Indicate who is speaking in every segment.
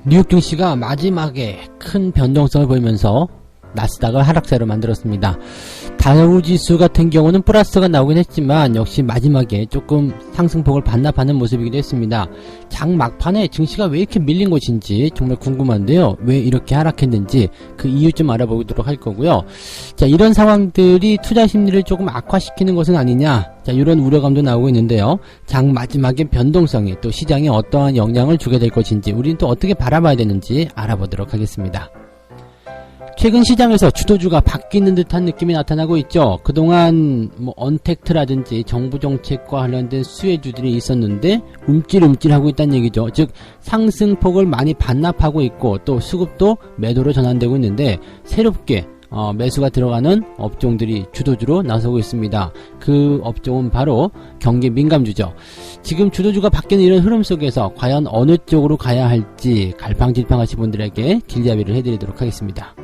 Speaker 1: 뉴욕 증시가 마지막에 큰 변동성을 보이면서 나스닥을 하락세로 만들었습니다. 다우지수 같은 경우는 플러스가 나오긴 했지만 역시 마지막에 조금 상승폭을 반납하는 모습이기도 했습니다. 장 막판에 증시가 왜 이렇게 밀린 것인지 정말 궁금한데요. 왜 이렇게 하락했는지 그 이유 좀 알아보도록 할 거고요. 자, 이런 상황들이 투자 심리를 조금 악화시키는 것은 아니냐, 자, 이런 우려감도 나오고 있는데요. 장 마지막에 변동성이 또 시장에 어떠한 영향을 주게 될 것인지 우리는 또 어떻게 바라봐야 되는지 알아보도록 하겠습니다. 최근 시장에서 주도주가 바뀌는 듯한 느낌이 나타나고 있죠. 그동안 언택트라든지 정부 정책과 관련된 수혜주들이 있었는데 움찔움찔하고 있다는 얘기죠. 즉 상승폭을 많이 반납하고 있고 또 수급도 매도로 전환되고 있는데 새롭게 매수가 들어가는 업종들이 주도주로 나서고 있습니다. 그 업종은 바로 경기 민감주죠. 지금 주도주가 바뀌는 이런 흐름 속에서 과연 어느 쪽으로 가야 할지 갈팡질팡하신 분들에게 길잡이를 해드리도록 하겠습니다.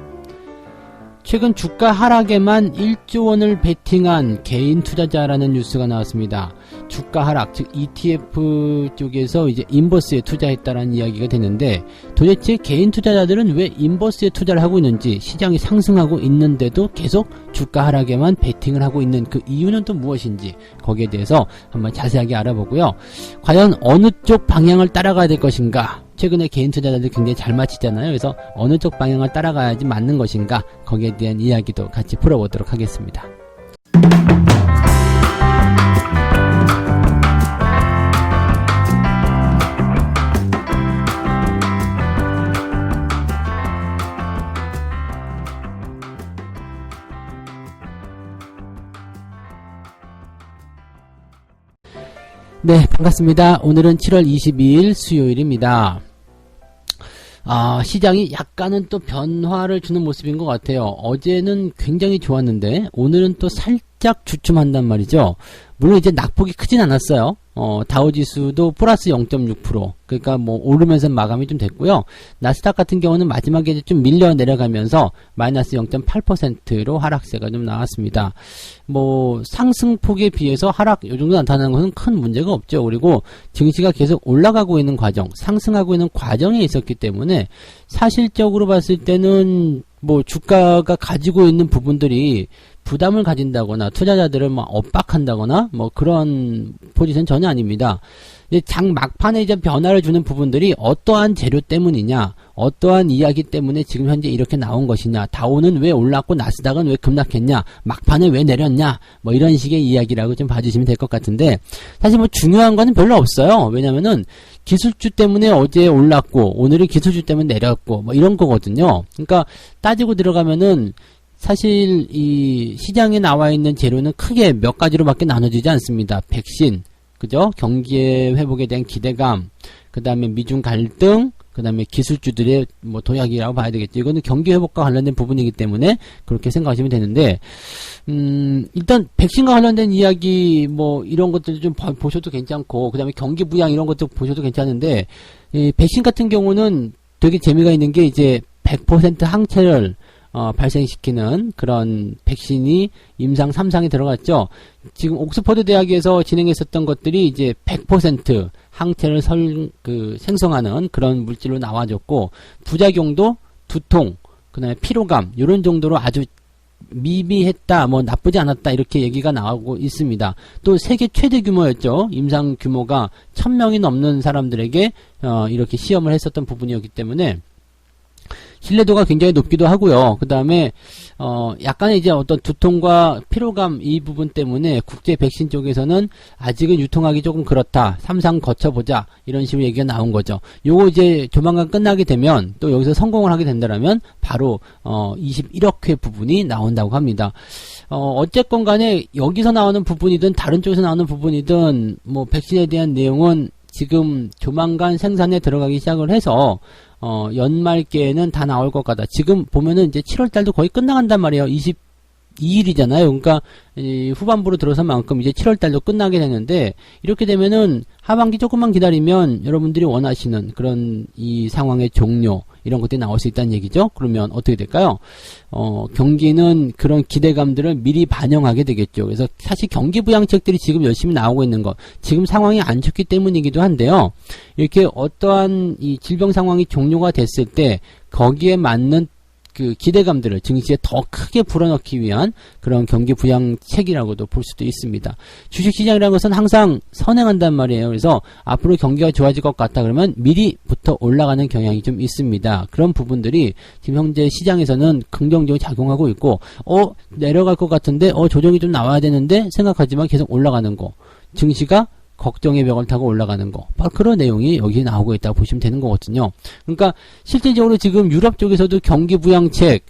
Speaker 1: 최근 주가 하락에만 1조 원을 베팅한 개인 투자자라는 뉴스가 나왔습니다. 주가 하락, 즉 ETF 쪽에서 이제 인버스에 투자했다라는 이야기가 되는데 도대체 개인 투자자들은 왜 인버스에 투자를 하고 있는지, 시장이 상승하고 있는데도 계속 주가 하락에만 베팅을 하고 있는 그 이유는 또 무엇인지 거기에 대해서 한번 자세하게 알아보고요. 과연 어느 쪽 방향을 따라가야 될 것인가? 최근에 개인 투자자들 굉장히 잘 맞히잖아요. 그래서 어느 쪽 방향을 따라가야지 맞는 것인가, 거기에 대한 이야기도 같이 풀어보도록 하겠습니다. 네, 반갑습니다. 오늘은 7월 22일 수요일입니다. 시장이 약간은 또 변화를 주는 모습인 것 같아요. 어제는 굉장히 좋았는데 오늘은 또 살짝 주춤한단 말이죠. 물론 이제 낙폭이 크진 않았어요. 다우지수도 플러스 0.6%, 그러니까 오르면서 마감이 좀 됐고요. 나스닥 같은 경우는 마지막에 좀 밀려 내려가면서 마이너스 0.8%로 하락세가 좀 나왔습니다. 상승폭에 비해서 하락 요 정도 나타나는 것은 큰 문제가 없죠. 그리고 증시가 계속 올라가고 있는 과정, 상승하고 있는 과정에 있었기 때문에 사실적으로 봤을 때는 주가가 가지고 있는 부분들이 부담을 가진다거나 투자자들을 엇박한다거나 그런 포지션 전혀 아닙니다. 장 막판에 이제 변화를 주는 부분들이 어떠한 재료 때문이냐, 어떠한 이야기 때문에 지금 현재 이렇게 나온 것이냐, 다우는 왜 올랐고 나스닥은 왜 급락했냐, 막판에 왜 내렸냐, 이런 식의 이야기라고 좀 봐주시면 될 것 같은데, 사실 중요한 거는 별로 없어요. 왜냐면은 기술주 때문에 어제 올랐고 오늘은 기술주 때문에 내렸고 이런 거거든요. 그러니까 따지고 들어가면은 사실 이 시장에 나와 있는 재료는 크게 몇 가지로밖에 나눠지지 않습니다. 백신, 그죠? 경기의 회복에 대한 기대감, 그 다음에 미중 갈등, 그 다음에 기술주들의 도약이라고 봐야 되겠죠. 이거는 경기 회복과 관련된 부분이기 때문에 그렇게 생각하시면 되는데, 일단 백신과 관련된 이야기 이런 것들 좀 보셔도 괜찮고, 그 다음에 경기 부양 이런 것도 보셔도 괜찮은데, 이 백신 같은 경우는 되게 재미가 있는 게 이제 100% 항체를 발생시키는 그런 백신이 임상 3상에 들어갔죠. 지금 옥스퍼드 대학에서 진행했었던 것들이 이제 100% 항체를 생성하는 그런 물질로 나와줬고, 부작용도 두통, 그 다음에 피로감, 이런 정도로 아주 미미했다, 나쁘지 않았다, 이렇게 얘기가 나오고 있습니다. 또 세계 최대 규모였죠. 임상 규모가 1000명이 넘는 사람들에게 이렇게 시험을 했었던 부분이었기 때문에 신뢰도가 굉장히 높기도 하고요. 그 다음에 약간의 이제 어떤 두통과 피로감 이 부분 때문에 국제 백신 쪽에서는 아직은 유통하기 조금 그렇다, 3상 거쳐보자, 이런 식으로 얘기가 나온 거죠. 요거 이제 조만간 끝나게 되면, 또 여기서 성공을 하게 된다면 바로 21억 회 부분이 나온다고 합니다. 어쨌건 간에 여기서 나오는 부분이든 다른 쪽에서 나오는 부분이든 백신에 대한 내용은 지금 조만간 생산에 들어가기 시작을 해서 연말께는 다 나올 것 같다. 지금 보면은 이제 7월달도 거의 끝나간단 말이에요. 2일이잖아요. 그러니까 이 후반부로 들어선 만큼 이제 7월달도 끝나게 되는데 이렇게 되면은 하반기 조금만 기다리면 여러분들이 원하시는 그런 이 상황의 종료 이런 것들이 나올 수 있다는 얘기죠. 그러면 어떻게 될까요? 경기는 그런 기대감들을 미리 반영하게 되겠죠. 그래서 사실 경기 부양책들이 지금 열심히 나오고 있는 것, 지금 상황이 안 좋기 때문이기도 한데요. 이렇게 어떠한 이 질병 상황이 종료가 됐을 때 거기에 맞는 그 기대감들을 증시에 더 크게 불어넣기 위한 그런 경기 부양책이라고도 볼 수도 있습니다. 주식시장이라는 것은 항상 선행한단 말이에요. 그래서 앞으로 경기가 좋아질 것 같다 그러면 미리부터 올라가는 경향이 좀 있습니다. 그런 부분들이 지금 현재 시장에서는 긍정적으로 작용하고 있고 내려갈 것 같은데 조정이 좀 나와야 되는데 생각하지만 계속 올라가는 거. 증시가 걱정의 벽을 타고 올라가는 거. 바로 그런 내용이 여기 나오고 있다고 보시면 되는 거거든요. 그러니까 실질적으로 지금 유럽 쪽에서도 경기 부양책,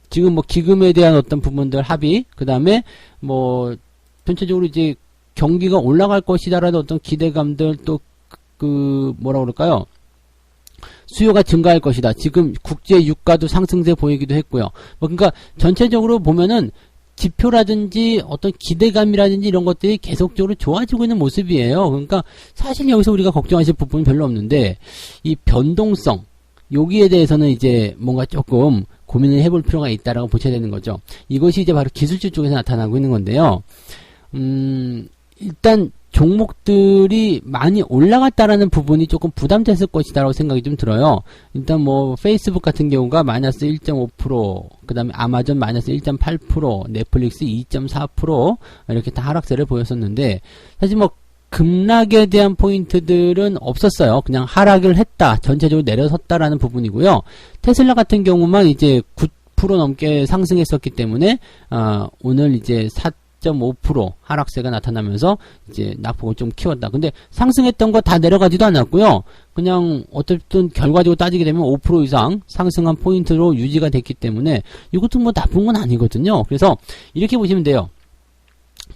Speaker 1: 지금 뭐 기금에 대한 어떤 부분들 합의, 그 다음에 뭐 전체적으로 이제 경기가 올라갈 것이다라는 어떤 기대감들 또 뭐라 그럴까요? 수요가 증가할 것이다. 지금 국제 유가도 상승세 보이기도 했고요. 그러니까 전체적으로 보면은 지표라든지 어떤 기대감이라든지 이런 것들이 계속적으로 좋아지고 있는 모습이에요. 그러니까 사실 여기서 우리가 걱정하실 부분은 별로 없는데 이 변동성 여기에 대해서는 이제 뭔가 조금 고민을 해볼 필요가 있다라고 보셔야 되는 거죠. 이것이 이제 바로 기술주 쪽에서 나타나고 있는 건데요. 일단 종목들이 많이 올라갔다라는 부분이 조금 부담됐을 것이다라고 생각이 좀 들어요. 일단 뭐 페이스북 같은 경우가 마이너스 1.5%, 그 다음에 아마존 마이너스 1.8%, 넷플릭스 2.4% 이렇게 다 하락세를 보였었는데 사실 뭐 급락에 대한 포인트들은 없었어요. 그냥 하락을 했다, 전체적으로 내려섰다라는 부분이고요. 테슬라 같은 경우만 이제 9% 넘게 상승했었기 때문에 오늘 이제 4.5% 하락세가 나타나면서 이제 낙폭을 좀 키웠다. 근데 상승했던 거 다 내려가지도 않았고요. 그냥 어쨌든 결과적으로 따지게 되면 5% 이상 상승한 포인트로 유지가 됐기 때문에 이것도 뭐 나쁜 건 아니거든요. 그래서 이렇게 보시면 돼요.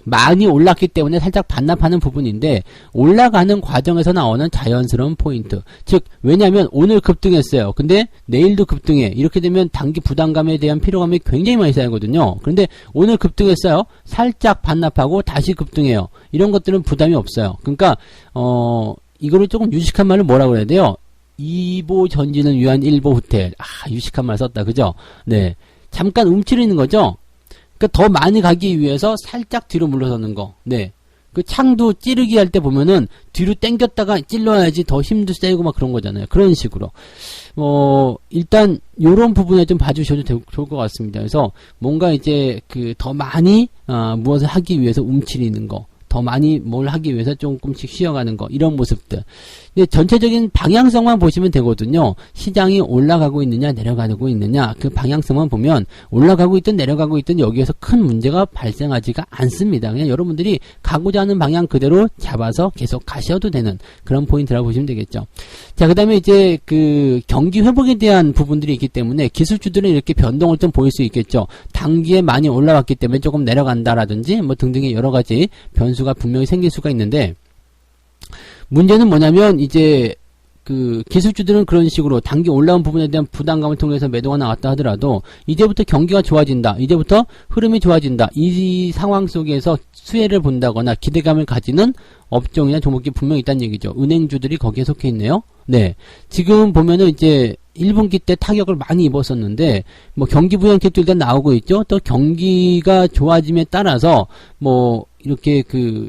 Speaker 1: 많이 올랐기 때문에 살짝 반납하는 부분인데 올라가는 과정에서 나오는 자연스러운 포인트, 즉 왜냐하면 오늘 급등했어요. 근데 내일도 급등해. 이렇게 되면 단기 부담감에 대한 피로감이 굉장히 많이 쌓이거든요. 그런데 오늘 급등했어요. 살짝 반납하고 다시 급등해요. 이런 것들은 부담이 없어요. 그러니까 이거를 조금 유식한 말을 뭐라고 그래야 돼요? 2보 전진을 위한 1보 후퇴. 유식한 말 썼다. 그죠? 네, 잠깐 움츠리는 거죠. 그러니까 더 많이 가기 위해서 살짝 뒤로 물러서는 거. 네. 그 창도 찌르기 할 때 보면은 뒤로 당겼다가 찔러야지 더 힘도 세고 막 그런 거잖아요. 그런 식으로. 일단 요런 부분에 좀 봐주셔도 좋을 것 같습니다. 그래서 뭔가 이제 더 많이 무엇을 하기 위해서 움츠리는 거. 더 많이 뭘 하기 위해서 조금씩 쉬어가는 거, 이런 모습들. 근데 전체적인 방향성만 보시면 되거든요. 시장이 올라가고 있느냐 내려가고 있느냐, 그 방향성만 보면 올라가고 있든 내려가고 있든 여기에서 큰 문제가 발생하지가 않습니다. 그냥 여러분들이 가고자 하는 방향 그대로 잡아서 계속 가셔도 되는 그런 포인트라고 보시면 되겠죠. 자, 그 다음에 이제 경기 회복에 대한 부분들이 있기 때문에 기술주들은 이렇게 변동을 좀 보일 수 있겠죠. 단기에 많이 올라왔기 때문에 조금 내려간다라든지 뭐 등등의 여러 가지 변수가 분명히 생길 수가 있는데, 문제는 뭐냐면 이제 기술주들은 그런 식으로 단기 올라온 부분에 대한 부담감을 통해서 매도가 나왔다 하더라도 이제부터 경기가 좋아진다, 이제부터 흐름이 좋아진다, 이 상황 속에서 수혜를 본다거나 기대감을 가지는 업종이나 종목이 분명히 있다는 얘기죠. 은행주들이 거기에 속해 있네요. 네, 지금 보면은 이제 1분기 때 타격을 많이 입었었는데 뭐 경기 부양책도 일단 나오고 있죠. 또 경기가 좋아짐에 따라서 뭐 이렇게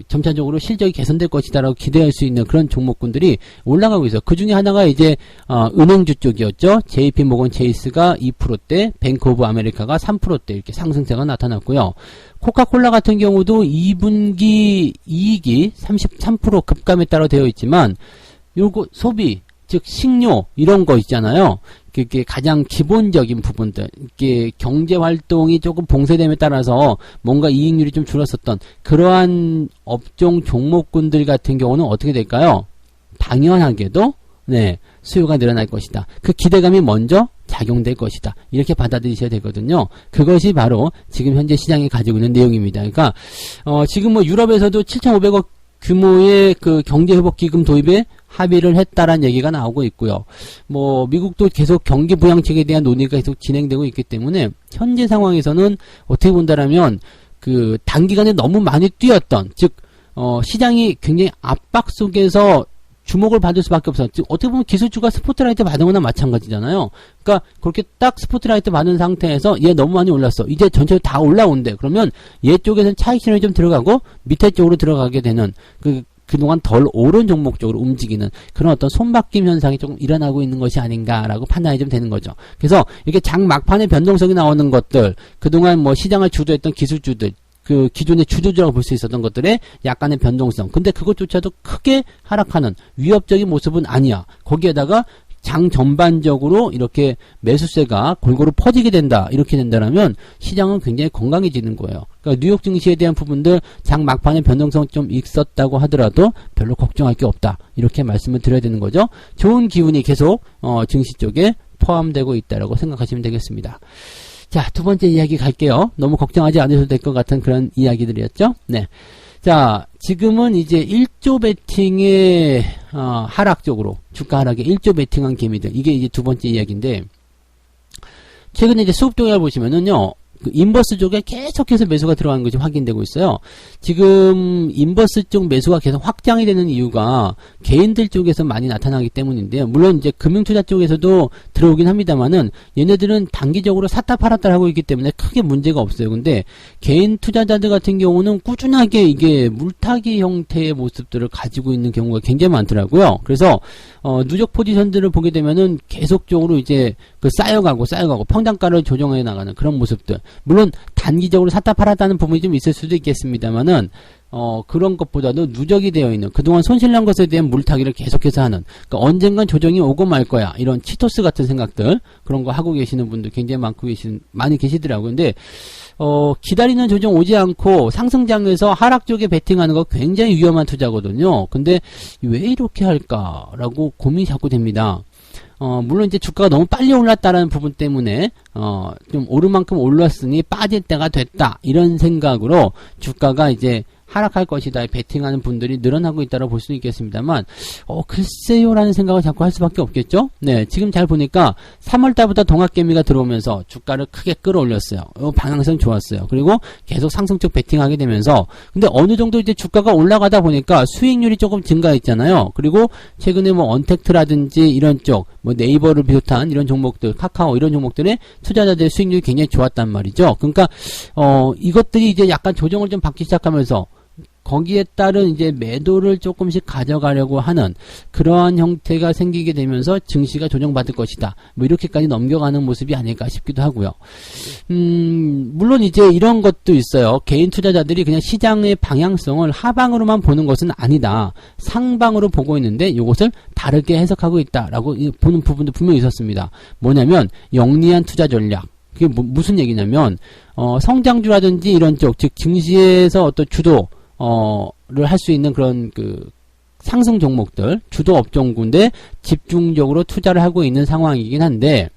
Speaker 1: 점차적으로 실적이 개선될 것이다라고 기대할 수 있는 그런 종목군들이 올라가고 있어요. 그 중에 하나가 이제 은행주 쪽이었죠. JP 모건 체이스가 2%대, 뱅크 오브 아메리카가 3%대 이렇게 상승세가 나타났고요. 코카콜라 같은 경우도 2분기 이익이 33% 급감에 따라 되어 있지만 요거 소비, 즉 식료 이런 거 있잖아요. 그게 가장 기본적인 부분들, 이게 경제 활동이 조금 봉쇄됨에 따라서 뭔가 이익률이 좀 줄었었던 그러한 업종 종목군들 같은 경우는 어떻게 될까요? 당연하게도 네, 수요가 늘어날 것이다. 그 기대감이 먼저 작용될 것이다. 이렇게 받아들이셔야 되거든요. 그것이 바로 지금 현재 시장이 가지고 있는 내용입니다. 그러니까 지금 뭐 유럽에서도 7,500억 규모의 그 경제회복기금 도입에 합의를 했다라는 얘기가 나오고 있고요. 뭐 미국도 계속 경기 부양책에 대한 논의가 계속 진행되고 있기 때문에 현재 상황에서는 어떻게 본다라면 그 단기간에 너무 많이 뛰었던, 즉 시장이 굉장히 압박 속에서 주목을 받을 수밖에 없어. 즉 어떻게 보면 기술주가 스포트라이트 받은 거나 마찬가지잖아요. 그러니까 그렇게 딱 스포트라이트 받은 상태에서 얘 너무 많이 올랐어. 이제 전체로 다 올라온대. 그러면 얘 쪽에서는 차익 실현이 좀 들어가고 밑에 쪽으로 들어가게 되는 그동안 덜 오른 종목 쪽으로 움직이는 그런 어떤 손바뀜 현상이 조금 일어나고 있는 것이 아닌가라고 판단이 좀 되는 거죠. 그래서 이렇게 장 막판에 변동성이 나오는 것들, 그동안 뭐 시장을 주도했던 기술주들, 그 기존의 주도주라고 볼 수 있었던 것들의 약간의 변동성. 근데 그것조차도 크게 하락하는 위협적인 모습은 아니야. 거기에다가 장 전반적으로 이렇게 매수세가 골고루 퍼지게 된다. 이렇게 된다면 시장은 굉장히 건강해지는 거예요. 그러니까 뉴욕 증시에 대한 부분들 장 막판에 변동성 좀 있었다고 하더라도 별로 걱정할 게 없다. 이렇게 말씀을 드려야 되는 거죠. 좋은 기운이 계속 증시 쪽에 포함되고 있다라고 생각하시면 되겠습니다. 자, 두 번째 이야기 갈게요. 너무 걱정하지 않으셔도 될 것 같은 그런 이야기들이었죠. 네. 자, 지금은 이제 1조 베팅의 하락 쪽으로, 주가 하락에 1조 베팅한 개미들. 이게 이제 두 번째 이야기인데, 최근에 이제 수급 동향을 보시면은요, 그 인버스 쪽에 계속해서 매수가 들어가는 것이 확인되고 있어요. 지금 인버스 쪽 매수가 계속 확장이 되는 이유가 개인들 쪽에서 많이 나타나기 때문인데요. 물론 이제 금융투자 쪽에서도 들어오긴 합니다만은 얘네들은 단기적으로 샀다 팔았다 하고 있기 때문에 크게 문제가 없어요. 근데 개인 투자자들 같은 경우는 꾸준하게 이게 물타기 형태의 모습들을 가지고 있는 경우가 굉장히 많더라고요. 그래서 누적 포지션들을 보게 되면은 계속적으로 이제 그 쌓여가고 평단가를 조정해 나가는 그런 모습들. 물론 단기적으로 샀다 팔았다는 부분이 좀 있을 수도 있겠습니다만은 그런 것보다도 누적이 되어 있는 그동안 손실난 것에 대한 물타기를 계속해서 하는, 그러니까 언젠간 조정이 오고 말 거야 이런 치토스 같은 생각들, 그런 거 하고 계시는 분들 굉장히 많이 계시더라고요. 근데 기다리는 조정 오지 않고 상승장에서 하락 쪽에 베팅하는 거 굉장히 위험한 투자거든요. 근데 왜 이렇게 할까라고 고민이 자꾸 됩니다. 물론 이제 주가가 너무 빨리 올랐다라는 부분 때문에 좀 오를 만큼 올랐으니 빠질 때가 됐다 이런 생각으로 주가가 이제 하락할 것이다 베팅하는 분들이 늘어나고 있다고 볼 수는 있겠습니다만 글쎄요라는 생각을 자꾸 할 수밖에 없겠죠. 네, 지금 잘 보니까 3월달부터 동학개미가 들어오면서 주가를 크게 끌어올렸어요. 방향성 좋았어요. 그리고 계속 상승적 베팅하게 되면서, 근데 어느 정도 이제 주가가 올라가다 보니까 수익률이 조금 증가했잖아요. 그리고 최근에 뭐 언택트라든지 이런 쪽, 뭐 네이버를 비롯한 이런 종목들, 카카오 이런 종목들의 투자자들의 수익률이 굉장히 좋았단 말이죠. 그러니까 이것들이 이제 약간 조정을 좀 받기 시작하면서 거기에 따른 이제 매도를 조금씩 가져가려고 하는 그러한 형태가 생기게 되면서 증시가 조정받을 것이다. 뭐 이렇게까지 넘겨가는 모습이 아닐까 싶기도 하고요. 물론 이제 이런 것도 있어요. 개인 투자자들이 그냥 시장의 방향성을 하방으로만 보는 것은 아니다. 상방으로 보고 있는데 이것을 다르게 해석하고 있다라고 보는 부분도 분명히 있었습니다. 뭐냐면 영리한 투자 전략. 그게 무슨 얘기냐면 성장주라든지 이런 쪽, 즉 증시에서 어떤 주도 를 할 수 있는 그런 그 상승 종목들, 주도 업종군데 집중적으로 투자를 하고 있는 상황이긴 한데,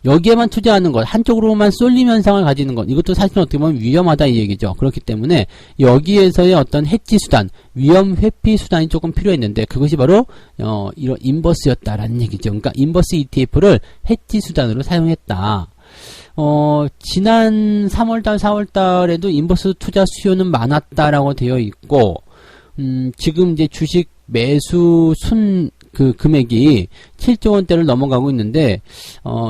Speaker 1: 여기에만 투자하는 것, 한쪽으로만 쏠림 현상을 가지는 것, 이것도 사실 어떻게 보면 위험하다 이 얘기죠. 그렇기 때문에 여기에서의 어떤 해지 수단, 위험 회피 수단이 조금 필요했는데 그것이 바로 이런 인버스였다라는 얘기죠. 그러니까 인버스 ETF를 해지 수단으로 사용했다. 지난 3월달, 4월달에도 인버스 투자 수요는 많았다라고 되어 있고, 지금 이제 주식 매수 금액이 7조 원대를 넘어가고 있는데,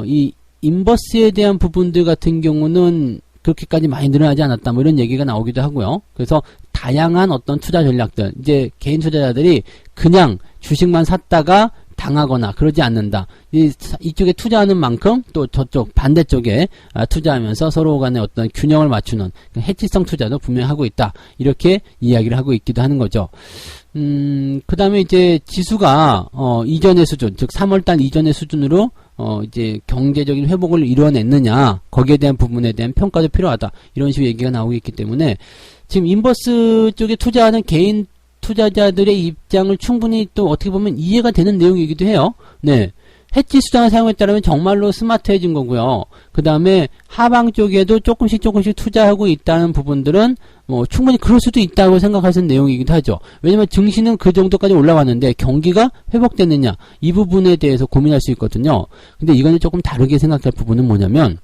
Speaker 1: 이 인버스에 대한 부분들 같은 경우는 그렇게까지 많이 늘어나지 않았다, 뭐 이런 얘기가 나오기도 하고요. 그래서 다양한 어떤 투자 전략들, 이제 개인 투자자들이 그냥 주식만 샀다가 당하거나 그러지 않는다. 이쪽에 투자하는 만큼 또 저쪽 반대쪽에 투자하면서 서로 간의 어떤 균형을 맞추는 해치성 투자도 분명히 하고 있다. 이렇게 이야기를 하고 있기도 하는 거죠. 그 다음에 이제 지수가 이전의 수준, 즉 3월달 이전의 수준으로 이제 경제적인 회복을 이뤄냈느냐, 거기에 대한 부분에 대한 평가도 필요하다. 이런 식으로 얘기가 나오고 있기 때문에 지금 인버스 쪽에 투자하는 개인 투자자들의 입장을 충분히 또 어떻게 보면 이해가 되는 내용이기도 해요. 네. 해지 수단을 사용했다면 정말로 스마트해진 거고요. 그 다음에 하방 쪽에도 조금씩 투자하고 있다는 부분들은 뭐 충분히 그럴 수도 있다고 생각할 수 있는 내용이기도 하죠. 왜냐면 증시는 그 정도까지 올라왔는데 경기가 회복됐느냐 이 부분에 대해서 고민할 수 있거든요. 근데 이거는 조금 다르게 생각할 부분은 뭐냐면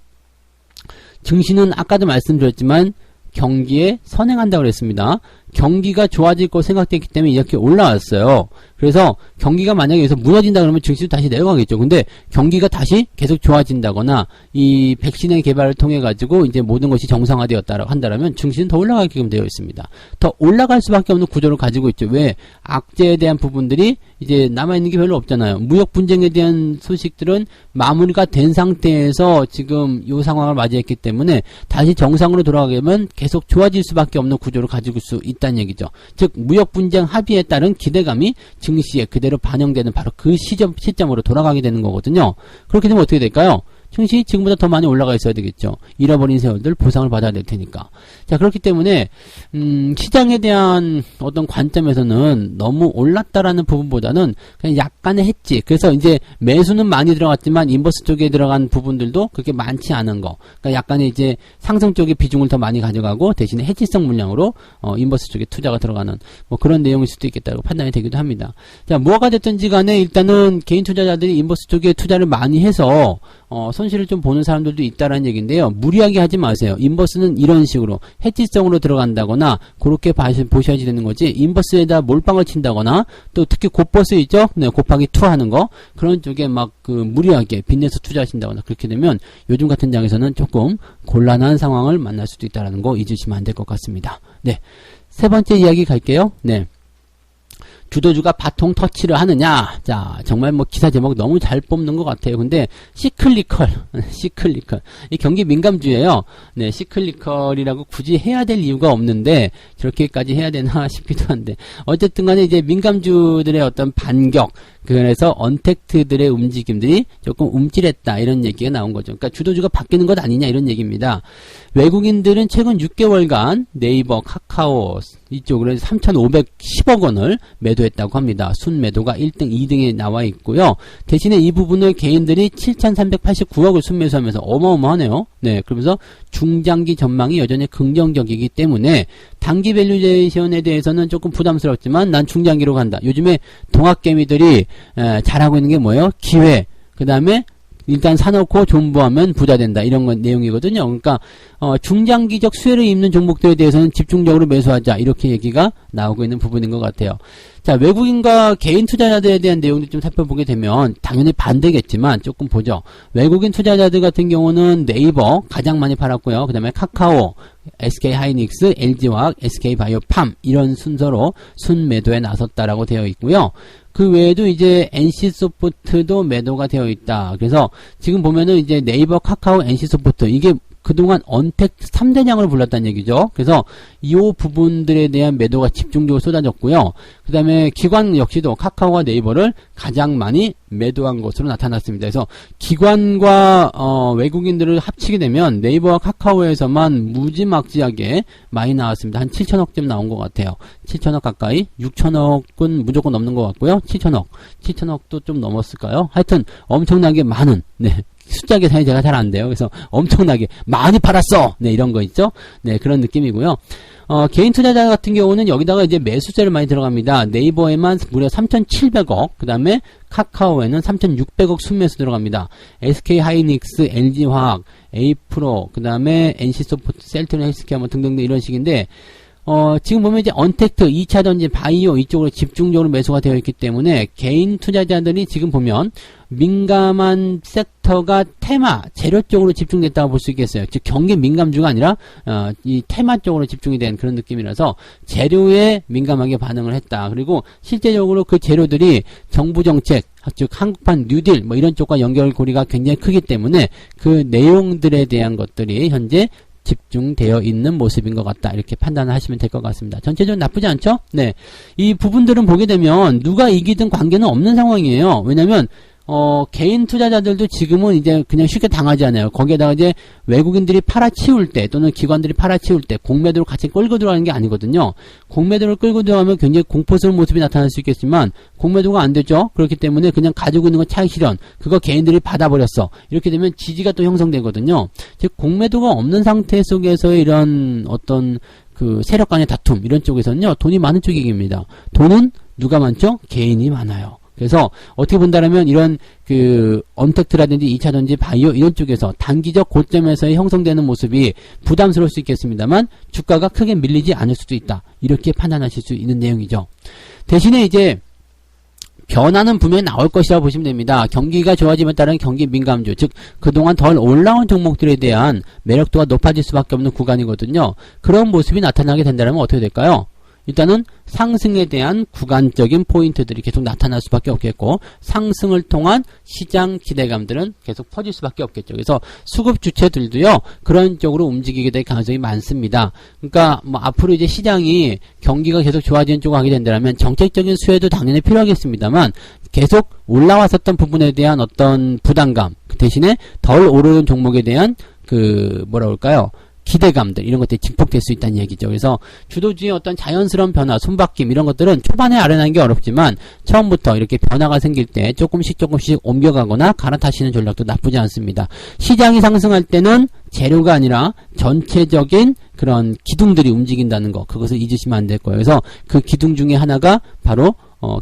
Speaker 1: 증시는 아까도 말씀드렸지만 경기에 선행한다고 그랬습니다. 경기가 좋아질 거 생각됐기 때문에 이렇게 올라왔어요. 그래서 경기가 만약에 여기서 무너진다 그러면 증시도 다시 내려가겠죠. 근데 경기가 다시 계속 좋아진다거나 이 백신의 개발을 통해 가지고 이제 모든 것이 정상화되었다고 한다면 증시는 더 올라가게끔 되어 있습니다. 더 올라갈 수밖에 없는 구조를 가지고 있죠. 왜? 악재에 대한 부분들이 이제 남아있는 게 별로 없잖아요. 무역 분쟁에 대한 소식들은 마무리가 된 상태에서 지금 이 상황을 맞이했기 때문에 다시 정상으로 돌아가려면 계속 좋아질 수밖에 없는 구조를 가지고 수 있다는 얘기죠. 즉 무역 분쟁 합의에 따른 기대감이 증시에 그대로 반영되는 바로 그 시점으로 돌아가게 되는 거거든요. 그렇게 되면 어떻게 될까요? 증시 지금보다 더 많이 올라가 있어야 되겠죠. 잃어버린 세월들 보상을 받아야 될 테니까. 자, 그렇기 때문에 시장에 대한 어떤 관점에서는 너무 올랐다라는 부분보다는 그냥 약간의 해지. 그래서 이제 매수는 많이 들어갔지만 인버스 쪽에 들어간 부분들도 그렇게 많지 않은 거. 그러니까 약간의 이제 상승 쪽의 비중을 더 많이 가져가고 대신에 해지성 물량으로 인버스 쪽에 투자가 들어가는 뭐 그런 내용일 수도 있겠다고 판단이 되기도 합니다. 자, 뭐가 됐든지 간에 일단은 개인 투자자들이 인버스 쪽에 투자를 많이 해서 손실을 좀 보는 사람들도 있다라는 얘기인데요. 무리하게 하지 마세요. 인버스는 이런 식으로 해지성으로 들어간다거나 그렇게 보셔야지 되는 거지. 인버스에다 몰빵을 친다거나 또 특히 곱버스 있죠? 네, 곱하기 2 하는 거 그런 쪽에 막 무리하게 빚내서 투자하신다거나 그렇게 되면 요즘 같은 장에서는 조금 곤란한 상황을 만날 수도 있다라는 거 잊으시면 안 될 것 같습니다. 네, 세 번째 이야기 갈게요. 네. 주도주가 바통 터치를 하느냐. 자, 정말 뭐 기사 제목 너무 잘 뽑는 것 같아요. 근데 시클리컬 이 경기 민감주예요. 네, 시클리컬이라고 굳이 해야 될 이유가 없는데 저렇게까지 해야 되나 싶기도 한데 어쨌든 간에 이제 민감주들의 어떤 반격, 그래서 언택트들의 움직임들이 조금 움찔했다 이런 얘기가 나온 거죠. 그러니까 주도주가 바뀌는 것 아니냐 이런 얘기입니다. 외국인들은 최근 6개월간 네이버, 카카오 이쪽으로 3,510억 원을 매도했다고 합니다. 순매도가 1등, 2등에 나와 있고요. 대신에 이 부분을 개인들이 7,389억을 순매수하면서 어마어마하네요. 네, 그러면서 중장기 전망이 여전히 긍정적이기 때문에 단기 밸류에이션에 대해서는 조금 부담스럽지만 난 중장기로 간다. 요즘에 동학개미들이 잘하고 있는 게 뭐예요? 기회, 그 다음에 일단 사놓고 존버하면 부자 된다 이런 건 내용이거든요. 그러니까 중장기적 수혜를 입는 종목들에 대해서는 집중적으로 매수하자 이렇게 얘기가 나오고 있는 부분인 것 같아요. 자, 외국인과 개인 투자자들에 대한 내용도 좀 살펴보게 되면 당연히 반대겠지만 조금 보죠. 외국인 투자자들 같은 경우는 네이버 가장 많이 팔았고요. 그 다음에 카카오, SK하이닉스, LG화학, SK바이오팜 이런 순서로 순매도에 나섰다라고 되어 있고요. 그 외에도 이제 NC소프트도 매도가 되어 있다. 그래서 지금 보면은 이제 네이버, 카카오, NC소프트 이게 그동안 언택트 3대장을 불렀다는 얘기죠. 그래서 이 부분들에 대한 매도가 집중적으로 쏟아졌고요. 그 다음에 기관 역시도 카카오와 네이버를 가장 많이 매도한 것으로 나타났습니다. 그래서 기관과 외국인들을 합치게 되면 네이버와 카카오에서만 무지막지하게 많이 나왔습니다. 한 7천억쯤 나온 것 같아요. 7천억 가까이, 6천억은 무조건 넘는 것 같고요. 7천억도 좀 넘었을까요? 하여튼 엄청나게 많은, 네, 숫자 계산이 제가 잘 안 돼요. 그래서 엄청나게 많이 팔았어! 네, 이런 거 있죠? 네, 그런 느낌이고요. 개인 투자자 같은 경우는 여기다가 이제 매수세를 많이 들어갑니다. 네이버에만 무려 3,700억, 그 다음에 카카오에는 3,600억 순매수 들어갑니다. SK하이닉스, LG화학, 에이프로, 그 다음에 NC소프트, 셀트리온 헬스케어 뭐 등등등 이런 식인데, 지금 보면 이제 언택트, 2차전지, 바이오 이쪽으로 집중적으로 매수가 되어 있기 때문에 개인 투자자들이 지금 보면 민감한 섹터가 테마, 재료 쪽으로 집중됐다고 볼 수 있겠어요. 즉 경기 민감주가 아니라 이 테마 쪽으로 집중이 된 그런 느낌이라서 재료에 민감하게 반응을 했다. 그리고 실제적으로 그 재료들이 정부 정책, 즉 한국판 뉴딜 뭐 이런 쪽과 연결고리가 굉장히 크기 때문에 그 내용들에 대한 것들이 현재 집중되어 있는 모습인 것 같다. 이렇게 판단을 하시면 될 것 같습니다. 전체적으로 나쁘지 않죠? 네. 이 부분들은 보게 되면 누가 이기든 관계는 없는 상황이에요. 왜냐면 개인 투자자들도 지금은 이제 그냥 쉽게 당하지 않아요. 거기에다가 이제 외국인들이 팔아치울 때 또는 기관들이 팔아치울 때 공매도를 같이 끌고 들어가는 게 아니거든요. 공매도를 끌고 들어가면 굉장히 공포스러운 모습이 나타날 수 있겠지만 공매도가 안 되죠. 그렇기 때문에 그냥 가지고 있는 거 차익 실현, 그거 개인들이 받아버렸어. 이렇게 되면 지지가 또 형성되거든요. 즉 공매도가 없는 상태 속에서의 이런 어떤 그 세력 간의 다툼 이런 쪽에서는요, 돈이 많은 쪽이 이깁니다. 돈은 누가 많죠? 개인이 많아요. 그래서 어떻게 본다면 이런 그 언택트라든지 2차전지 바이오 이런 쪽에서 단기적 고점에서 형성되는 모습이 부담스러울 수 있겠습니다만 주가가 크게 밀리지 않을 수도 있다. 이렇게 판단하실 수 있는 내용이죠. 대신에 이제 변화는 분명히 나올 것이라고 보시면 됩니다. 경기가 좋아짐에 따른 경기 민감주, 즉 그동안 덜 올라온 종목들에 대한 매력도가 높아질 수밖에 없는 구간이거든요. 그런 모습이 나타나게 된다면 어떻게 될까요? 일단은 상승에 대한 구간적인 포인트들이 계속 나타날 수밖에 없겠고 상승을 통한 시장 기대감들은 계속 퍼질 수밖에 없겠죠. 그래서 수급 주체들도요 그런 쪽으로 움직이게 될 가능성이 많습니다. 그러니까 뭐 앞으로 이제 시장이 경기가 계속 좋아지는 쪽으로 가게 된다면 정책적인 수혜도 당연히 필요하겠습니다만 계속 올라왔었던 부분에 대한 어떤 부담감 대신에 덜 오르는 종목에 대한 그 뭐라 그럴까요? 기대감들 이런 것들이 증폭될 수 있다는 얘기죠. 그래서 주도주의 어떤 자연스러운 변화, 손바뀜 이런 것들은 초반에 알아내는 게 어렵지만 처음부터 이렇게 변화가 생길 때 조금씩 옮겨가거나 갈아타시는 전략도 나쁘지 않습니다. 시장이 상승할 때는 재료가 아니라 전체적인 그런 기둥들이 움직인다는 거, 그것을 잊으시면 안 될 거예요. 그래서 그 기둥 중에 하나가 바로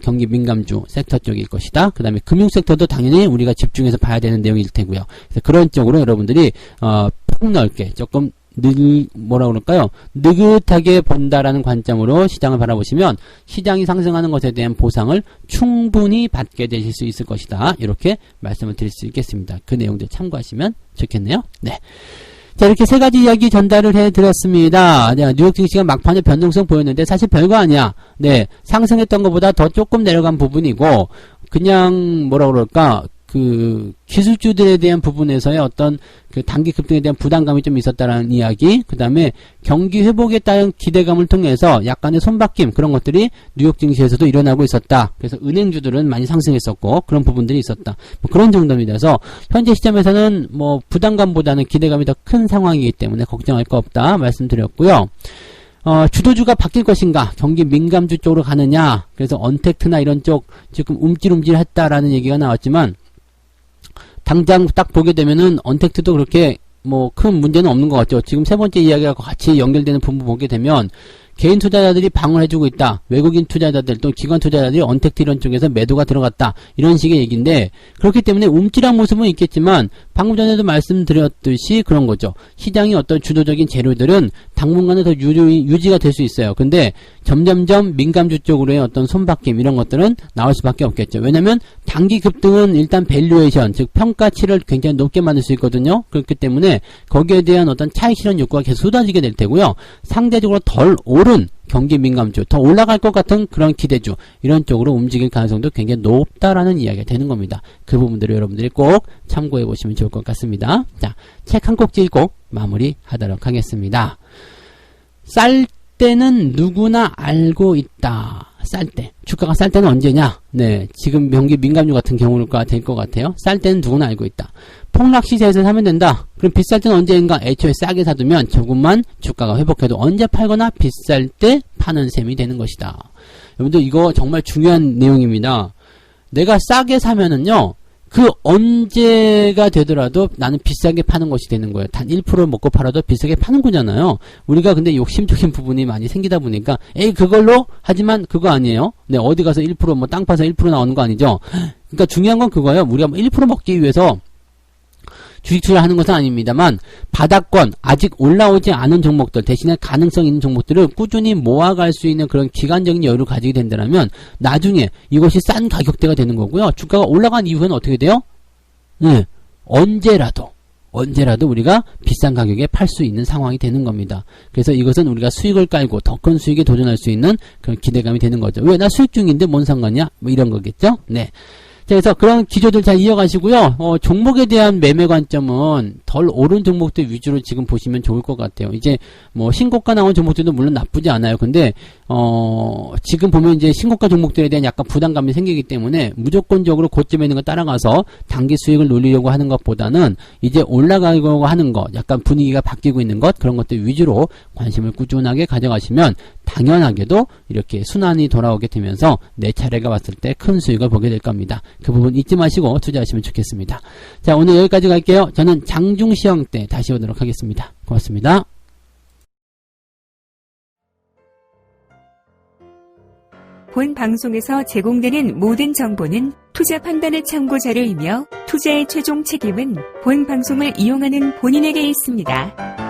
Speaker 1: 경기 민감주 섹터 쪽일 것이다. 그 다음에 금융섹터도 당연히 우리가 집중해서 봐야 되는 내용일 테고요. 그래서 그런 쪽으로 여러분들이 폭넓게 조금 뭐라 그럴까요? 느긋하게 본다라는 관점으로 시장을 바라보시면 시장이 상승하는 것에 대한 보상을 충분히 받게 되실 수 있을 것이다. 이렇게 말씀을 드릴 수 있겠습니다. 그 내용들 참고하시면 좋겠네요. 네. 자, 이렇게 세 가지 이야기 전달을 해드렸습니다. 네, 뉴욕 증시가 막판에 변동성 보였는데 사실 별거 아니야. 네, 상승했던 것보다 더 조금 내려간 부분이고 그냥 뭐라 그럴까? 그 기술주들에 대한 부분에서의 어떤 그 단기 급등에 대한 부담감이 좀 있었다라는 이야기, 그 다음에 경기 회복에 따른 기대감을 통해서 약간의 손바뀜 그런 것들이 뉴욕 증시에서도 일어나고 있었다. 그래서 은행주들은 많이 상승했었고 그런 부분들이 있었다. 뭐 그런 정도입니다. 그래서 현재 시점에서는 뭐 부담감보다는 기대감이 더 큰 상황이기 때문에 걱정할 거 없다 말씀드렸고요. 주도주가 바뀔 것인가? 경기 민감주 쪽으로 가느냐? 그래서 언택트나 이런 쪽 지금 움찔움찔했다라는 얘기가 나왔지만 당장 딱 보게 되면은 언택트도 그렇게 뭐 큰 문제는 없는 것 같죠. 지금 세 번째 이야기하고 같이 연결되는 부분 보게 되면 개인 투자자들이 방어해주고 있다. 외국인 투자자들 또 기관 투자자들이 언택트 이런 쪽에서 매도가 들어갔다. 이런 식의 얘기인데 그렇기 때문에 움찔한 모습은 있겠지만 방금 전에도 말씀드렸듯이 그런 거죠. 시장의 어떤 주도적인 재료들은 당분간은 더 유지가 될 수 있어요. 근데 점점점 민감주 쪽으로의 어떤 손바뀜 이런 것들은 나올 수밖에 없겠죠. 왜냐면 단기 급등은 일단 밸류에이션 즉 평가치를 굉장히 높게 만들 수 있거든요. 그렇기 때문에 거기에 대한 어떤 차익 실현 욕구가 계속 쏟아지게 될 테고요. 상대적으로 덜 오른 경기 민감주, 더 올라갈 것 같은 그런 기대주 이런 쪽으로 움직일 가능성도 굉장히 높다라는 이야기가 되는 겁니다. 그 부분들을 여러분들이 꼭 참고해 보시면 좋을 것 같습니다. 자, 책 한 꼭지 읽고 마무리하도록 하겠습니다. 쌀 때는 누구나 알고 있다. 쌀 때. 주가가 쌀 때는 언제냐? 네, 지금 경기 민감주 같은 경우가 될 것 같아요. 쌀 때는 누구나 알고 있다. 폭락 시세에서 사면 된다. 그럼 비쌀 때는 언제인가? 애초에 싸게 사두면 조금만 주가가 회복해도 언제 팔거나 비쌀 때 파는 셈이 되는 것이다. 여러분들 이거 정말 중요한 내용입니다. 내가 싸게 사면은요. 그 언제가 되더라도 나는 비싸게 파는 것이 되는 거예요. 단 1% 먹고 팔아도 비싸게 파는 거잖아요. 우리가 근데 욕심적인 부분이 많이 생기다 보니까 에이 그걸로 하지만 그거 아니에요. 네, 어디 가서 1% 뭐 땅 파서 1% 나오는 거 아니죠. 그러니까 중요한 건 그거예요. 우리가 1% 먹기 위해서 주식 투자를 하는 것은 아닙니다만 바닥권 아직 올라오지 않은 종목들 대신에 가능성 있는 종목들을 꾸준히 모아갈 수 있는 그런 기간적인 여유를 가지게 된다면 나중에 이것이 싼 가격대가 되는 거고요. 주가가 올라간 이후에는 어떻게 돼요? 네, 언제라도 우리가 비싼 가격에 팔 수 있는 상황이 되는 겁니다. 그래서 이것은 우리가 수익을 깔고 더 큰 수익에 도전할 수 있는 그런 기대감이 되는 거죠. 왜? 나 수익 중인데 뭔 상관이야? 뭐 이런 거겠죠? 네. 그래서 그런 기조들 잘 이어가시고요. 종목에 대한 매매 관점은 덜 오른 종목들 위주로 지금 보시면 좋을 것 같아요. 이제 뭐 신고가 나온 종목들도 물론 나쁘지 않아요. 근데 지금 보면 이제 신고가 종목들에 대한 약간 부담감이 생기기 때문에 무조건적으로 고점에 있는 거 따라가서 단기 수익을 노리려고 하는 것보다는 이제 올라가려고 하는 것, 약간 분위기가 바뀌고 있는 것, 그런 것들 위주로 관심을 꾸준하게 가져가시면 당연하게도 이렇게 순환이 돌아오게 되면서 내 차례가 왔을 때 큰 수익을 보게 될 겁니다. 그 부분 잊지 마시고 투자하시면 좋겠습니다. 자, 오늘 여기까지 갈게요. 저는 장중시황 때 다시 오도록 하겠습니다. 고맙습니다.
Speaker 2: 본 방송에서 제공되는 모든 정보는 투자 판단의 참고 자료이며 투자의 최종 책임은 본 방송을 이용하는 본인에게 있습니다.